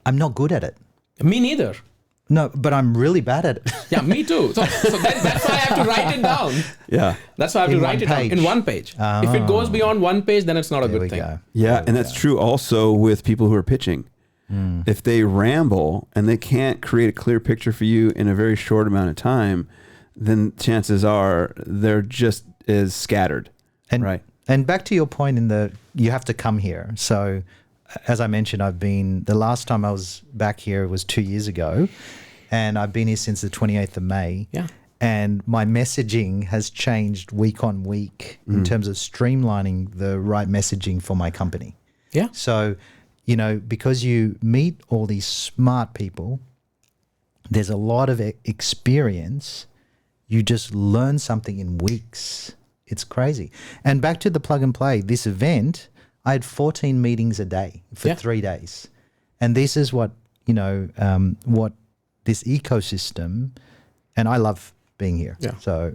I'm not good at it.
Me neither.
No, but I'm really bad at it.
Yeah, me too. So that's why I have to write it down.
Yeah.
That's why I have to write it down in one page. If it goes beyond one page, then it's not a good thing.
Yeah, and that's true also with people who are pitching. If they ramble and they can't create a clear picture for you in a very short amount of time, then chances are they're just as scattered. Right.
And back to your point you have to come here. So as I mentioned, the last time I was back here was 2 years ago. and I've been here since the 28th of May.
Yeah.
And my messaging has changed week on week in terms of streamlining the right messaging for my company.
Yeah.
So, you know, because you meet all these smart people, there's a lot of experience. You just learn something in weeks. It's crazy. And back to the plug and play, this event, I had 14 meetings a day for 3 days. And this is what, you know, what this ecosystem, and I love being here.
Yeah.
So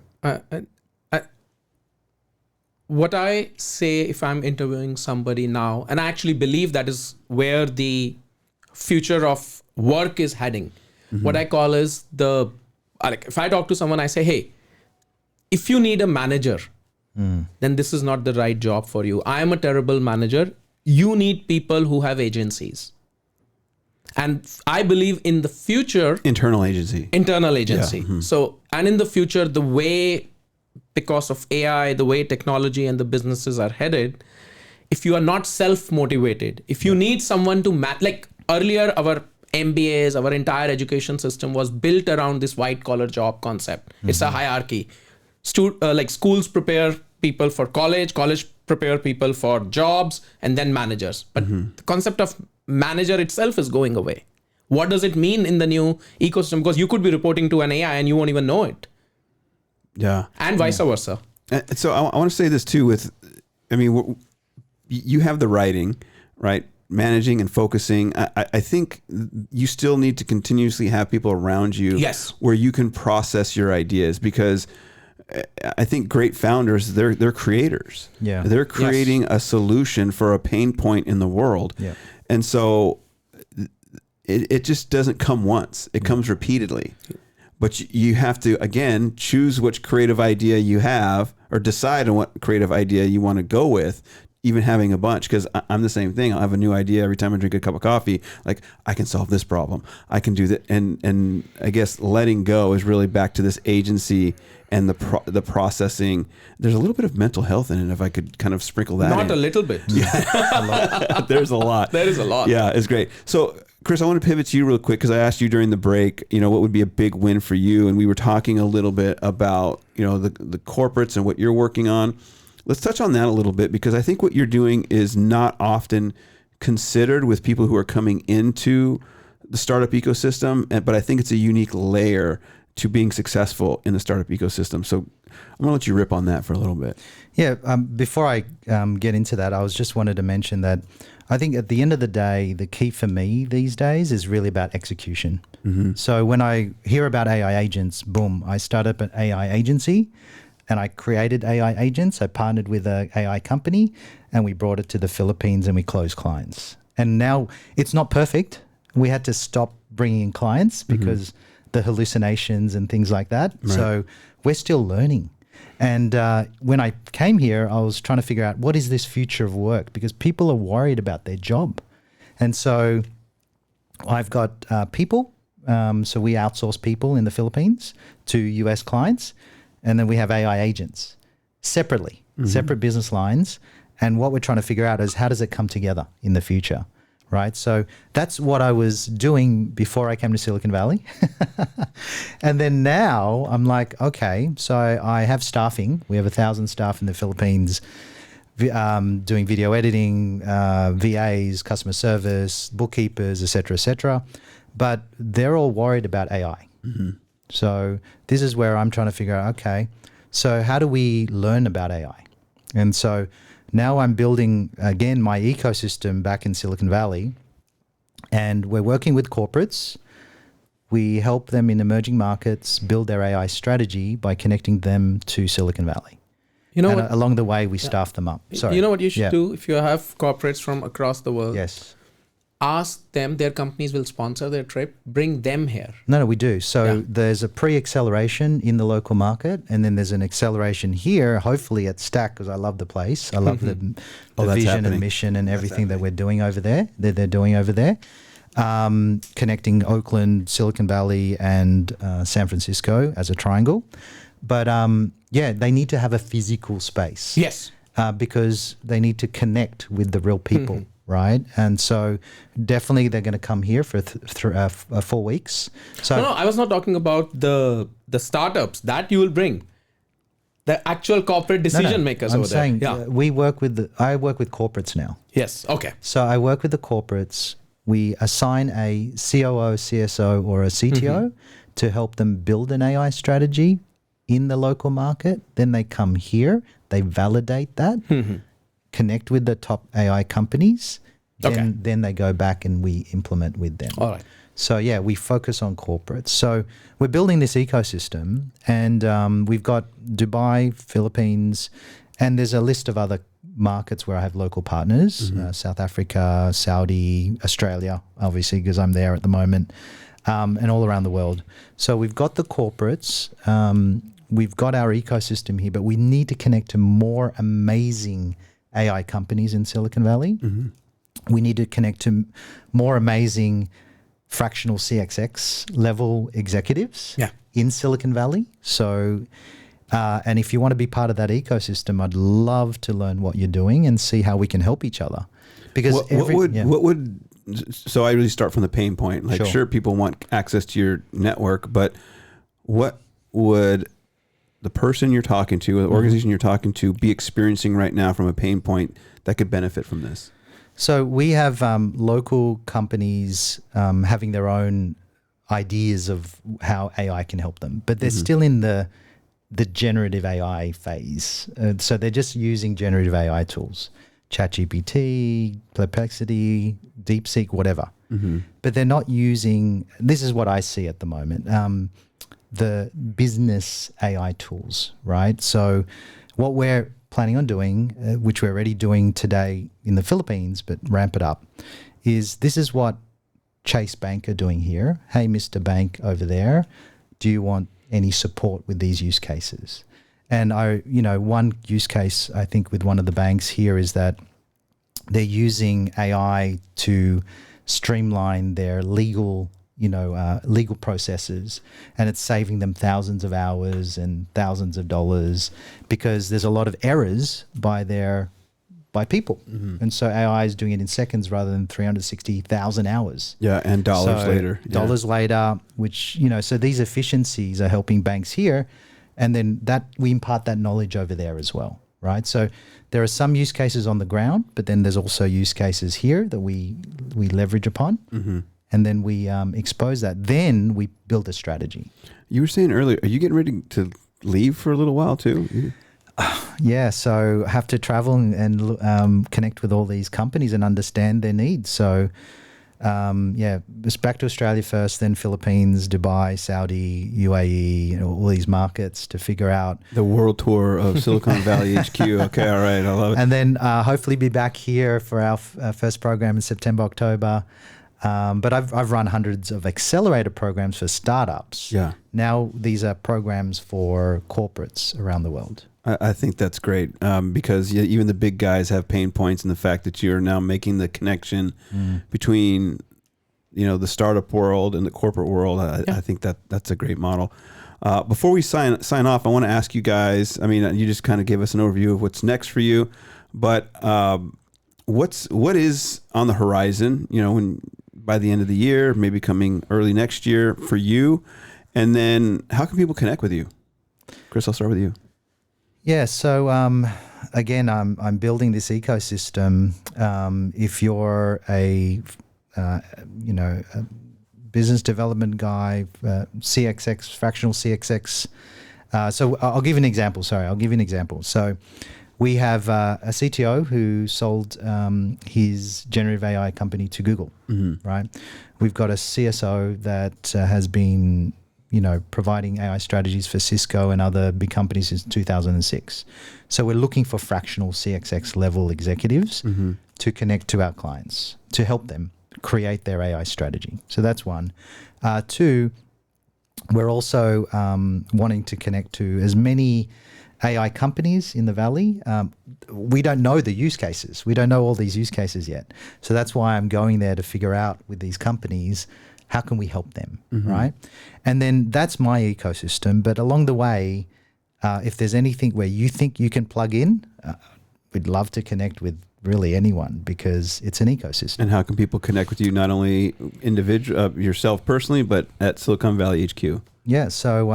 what I say if I'm interviewing somebody now, and I actually believe that is where the future of work is heading. What I call is like if I talk to someone, I say, hey, if you need a manager, then this is not the right job for you. I am a terrible manager. You need people who have agencies. And I believe in the future,
Internal agency.
Yeah. So, and in the future, the way, because of AI, the way technology and the businesses are headed, if you are not self-motivated, if you need someone to like earlier, our MBAs, our entire education system was built around this white collar job concept. It's a hierarchy. Like schools prepare people for college prepare people for jobs, and then managers. But the concept of manager itself is going away. What does it mean in the new ecosystem? Because you could be reporting to an AI and you won't even know it.
Yeah.
And vice versa.
So I want to say this too you have the writing, right? Managing and focusing. I think you still need to continuously have people around you where you can process your ideas, because I think great founders, they're creators.
Yeah.
They're creating a solution for a pain point in the world.
Yeah.
And so it just doesn't come once. It comes repeatedly. But you have to, again, choose which creative idea you have, or decide on what creative idea you want to go with, even having a bunch. Because I'm the same thing. I'll have a new idea every time I drink a cup of coffee. Like, I can solve this problem. I can do that. And I guess letting go is really back to this agency and the processing. There's a little bit of mental health in it, if I could kind of sprinkle that in.
Not a little bit.
There's a lot.
There is a lot.
Yeah, it's great. So, Chris, I want to pivot to you real quick, because I asked you during the break, what would be a big win for you? And we were talking a little bit about, the corporates and what you're working on. Let's touch on that a little bit, because I think what you're doing is not often considered with people who are coming into the startup ecosystem, but I think it's a unique layer to being successful in the startup ecosystem. So I'm going to let you rip on that for a little bit.
Yeah. Before I get into that, I just wanted to mention that I think at the end of the day, the key for me these days is really about execution. So when I hear about AI agents, boom, I started up an AI agency and I created AI agents. I partnered with an AI company and we brought it to the Philippines and we closed clients. And now it's not perfect. We had to stop bringing in clients because the hallucinations and things like that. Right. So we're still learning. And when I came here, I was trying to figure out what is this future of work, because people are worried about their job. And so I've got people. So we outsource people in the Philippines to US clients. And then we have AI agents separately, separate business lines. And what we're trying to figure out is how does it come together in the future? Right. So that's what I was doing before I came to Silicon Valley. And then now I'm like, okay, so I have staffing. We have 1,000 staff in the Philippines doing video editing, VAs, customer service, bookkeepers, et cetera, but they're all worried about AI. So this is where I'm trying to figure out, okay, so how do we learn about AI? And so now I'm building, again, my ecosystem back in Silicon Valley, and we're working with corporates. We help them in emerging markets build their AI strategy by connecting them to Silicon Valley. Along the way, we staff them up. Sorry.
You know what you should do if you have corporates from across the world?
Yes.
Ask them, their companies will sponsor their trip, bring them here.
No, we do. So there's a pre-acceleration in the local market, and then there's an acceleration here, hopefully at Stack, because I love the place. I love the vision and mission and everything that we're doing over there, that they're doing over there. Connecting Oakland, Silicon Valley, and San Francisco as a triangle. But they need to have a physical space.
Yes.
Because they need to connect with the real people right? And so definitely they're going to come here for 4 weeks. So
No, I was not talking about the startups that you will bring. The actual corporate decision makers
I'm
over
saying
there. Yeah.
I work with corporates now.
Yes. Okay.
So I work with the corporates. We assign a COO, CSO, or a CTO to help them build an AI strategy in the local market. Then they come here, they validate that, connect with the top AI companies, then they go back and we implement with them.
All right.
So yeah, we focus on corporates. So we're building this ecosystem, and we've got Dubai, Philippines, and there's a list of other markets where I have local partners, South Africa, Saudi, Australia, obviously, because I'm there at the moment, and all around the world. So we've got the corporates, we've got our ecosystem here, but we need to connect to more amazing AI companies in Silicon Valley. We need to connect to more amazing fractional CXX level executives in Silicon Valley. So, and if you want to be part of that ecosystem, I'd love to learn what you're doing and see how we can help each other. Because
so I really start from the pain point. Like, sure, people want access to your network, but what would the person you're talking to, or the organization you're talking to, be experiencing right now from a pain point that could benefit from this?
So we have local companies having their own ideas of how AI can help them, but they're still in the generative AI phase. So they're just using generative AI tools, ChatGPT, Perplexity, DeepSeek, whatever. But they're not using, this is what I see at the moment, the business AI tools, right? So what we're planning on doing, which we're already doing today in the Philippines, but ramp it up, is this is what Chase Bank are doing here. Hey, Mr. Bank over there, do you want any support with these use cases? And one use case I think with one of the banks here is that they're using AI to streamline their legal processes, and it's saving them thousands of hours and thousands of dollars because there's a lot of errors by people. And so AI is doing it in seconds rather than 360,000 hours.
Yeah, and dollars later.
Dollars later, which, so these efficiencies are helping banks here, and then that we impart that knowledge over there as well, right? So there are some use cases on the ground, but then there's also use cases here that we leverage upon. And then we expose that. Then we build a strategy.
You were saying earlier, are you getting ready to leave for a little while too?
Yeah, so I have to travel and connect with all these companies and understand their needs. So, just back to Australia first, then Philippines, Dubai, Saudi, UAE, all these markets to figure out.
The world tour of Silicon Valley HQ. Okay, all right, I love it.
And then hopefully be back here for our first program in September, October. But I've run hundreds of accelerator programs for startups.
Yeah.
Now these are programs for corporates around the world.
I think that's great because even the big guys have pain points in the fact that you're now making the connection between, the startup world and the corporate world. I think that's a great model. Before we sign off, I want to ask you guys. I mean, you just kind of gave us an overview of what's next for you, but what is on the horizon? By the end of the year, maybe coming early next year for you, and then how can people connect with you? Chris, I'll start with you.
Yeah, so again, I'm building this ecosystem. If you're a business development guy, CXX, fractional CXX. So I'll give you an example. So we have a CTO who sold his generative AI company to Google, right? We've got a CSO that has been, providing AI strategies for Cisco and other big companies since 2006. So we're looking for fractional CXX level executives to connect to our clients, to help them create their AI strategy. So that's one. Two, we're also wanting to connect to as many AI companies in the Valley. We don't know the use cases. We don't know all these use cases yet. So that's why I'm going there to figure out with these companies, how can we help them, right? And then that's my ecosystem. But along the way, if there's anything where you think you can plug in, we'd love to connect with really anyone, because it's an ecosystem.
And how can people connect with you, not only yourself personally, but at Silicon Valley HQ?
Yeah, so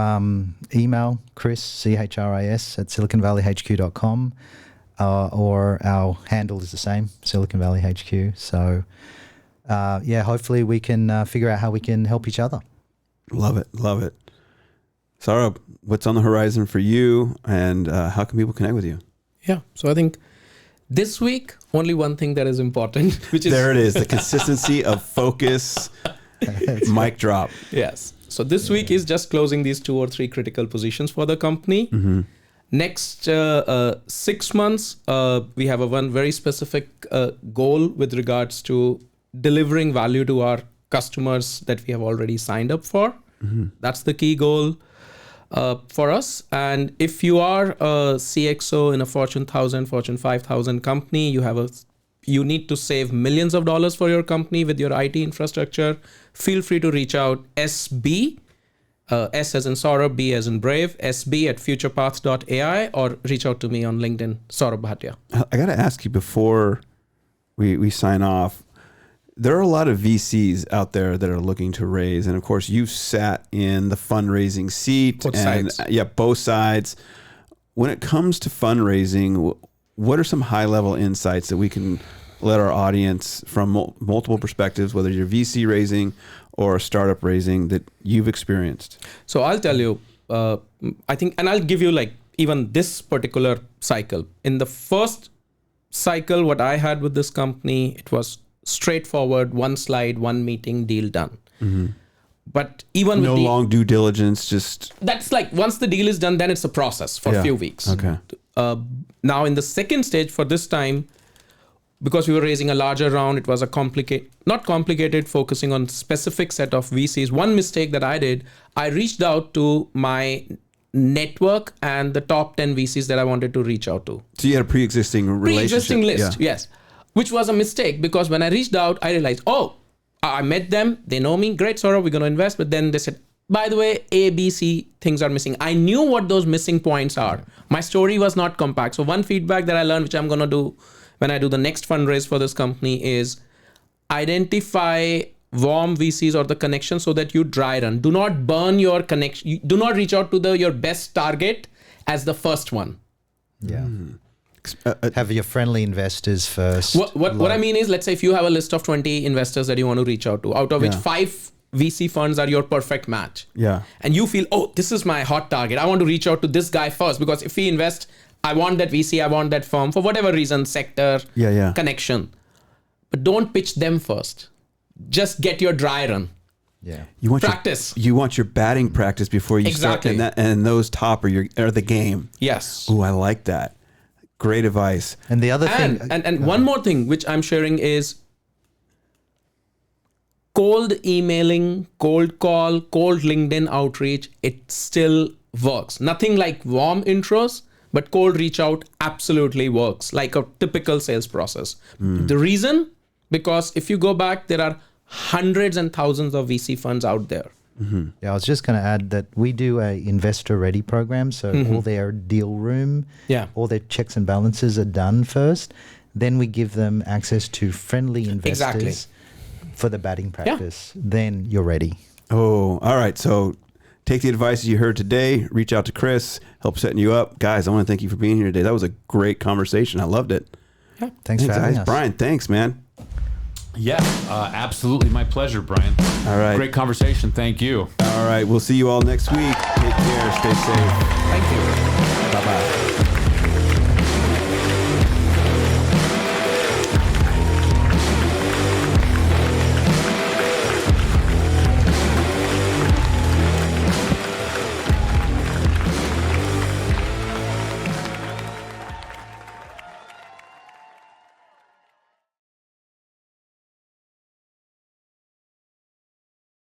email Chris, CHRIS, at siliconvalleyhq.com, or our handle is the same, Silicon Valley HQ. So, hopefully we can figure out how we can help each other.
Love it. Love it. Saurabh, what's on the horizon for you, and how can people connect with you?
Yeah, so I think this week, only one thing that is important, which is...
There it is, the consistency of focus, mic drop.
Yes. So this week is just closing these 2 or 3 critical positions for the company.
Mm-hmm.
Next 6 months, we have one very specific goal with regards to delivering value to our customers that we have already signed up for.
Mm-hmm.
That's the key goal for us. And if you are a CXO in a Fortune 1000, Fortune 5000 company, you need to save millions of dollars for your company with your IT infrastructure, feel free to reach out. SB, S as in Saurabh, B as in Brave, SB at futurepath.ai, or reach out to me on LinkedIn, Saurabh Bhatia.
I got to ask you before we sign off, there are a lot of VCs out there that are looking to raise. And of course, you've sat in the fundraising seat.
Both sides.
Yeah, both sides. When it comes to fundraising, what are some high-level insights that we can let our audience from multiple perspectives, whether you're VC raising or a startup raising, that you've experienced?
So I'll tell you, I think, and I'll give you like even this particular cycle. In the first cycle, what I had with this company, it was straightforward, one slide, one meeting, deal done.
Mm-hmm.
But even
no
with
long due diligence, just...
That's like, once the deal is done, then it's a process for a few weeks.
Okay.
Now in the second stage for this time, because we were raising a larger round, it was a not complicated, focusing on specific set of VCs. One mistake that I did, I reached out to my network and the top 10 VCs that I wanted to reach out to.
So you had a pre-existing relationship.
Pre-existing list, yes. Which was a mistake, because when I reached out, I realized, I met them, they know me, great, Saurabh, we're going to invest. But then they said, by the way, A, B, C things are missing. I knew what those missing points are. My story was not compact. So one feedback that I learned, which I'm going to do when I do the next fundraise for this company, is identify warm VCs or the connection so that you dry run. Do not burn your connection. Do not reach out to your best target as the first one.
Yeah. Have your friendly investors first.
What I mean is, let's say if you have a list of 20 investors that you want to reach out to, out of which 5 VC funds are your perfect match.
Yeah.
And you feel, this is my hot target. I want to reach out to this guy first, because if we invest, I want that VC, I want that firm for whatever reason, sector, connection. But don't pitch them first. Just get your dry run.
Yeah.
You want
practice.
You want your batting practice before you start, and those top are the game.
Yes.
Ooh, I like that. Great advice.
And the other thing,
and one more thing which I'm sharing is cold emailing, cold call, cold LinkedIn outreach. It still works. Nothing like warm intros, but cold reach out absolutely works, like a typical sales process. The reason, because if you go back, there are hundreds and thousands of VC funds out there.
Mm-hmm. Yeah, I was just going to add that we do a investor ready program. So all their deal room, all their checks and balances are done first. Then we give them access to friendly investors for the batting practice. Then you're ready.
Oh, all right. So take the advice you heard today. Reach out to Chris. Help setting you up. Guys, I want to thank you for being here today. That was a great conversation. I loved it.
Yeah. Thanks for having us.
Brian, thanks, man.
Yeah, absolutely my pleasure, Brian.
All right.
Great conversation. Thank you.
All right. We'll see you all next week. Take care. Stay safe.
Thank you.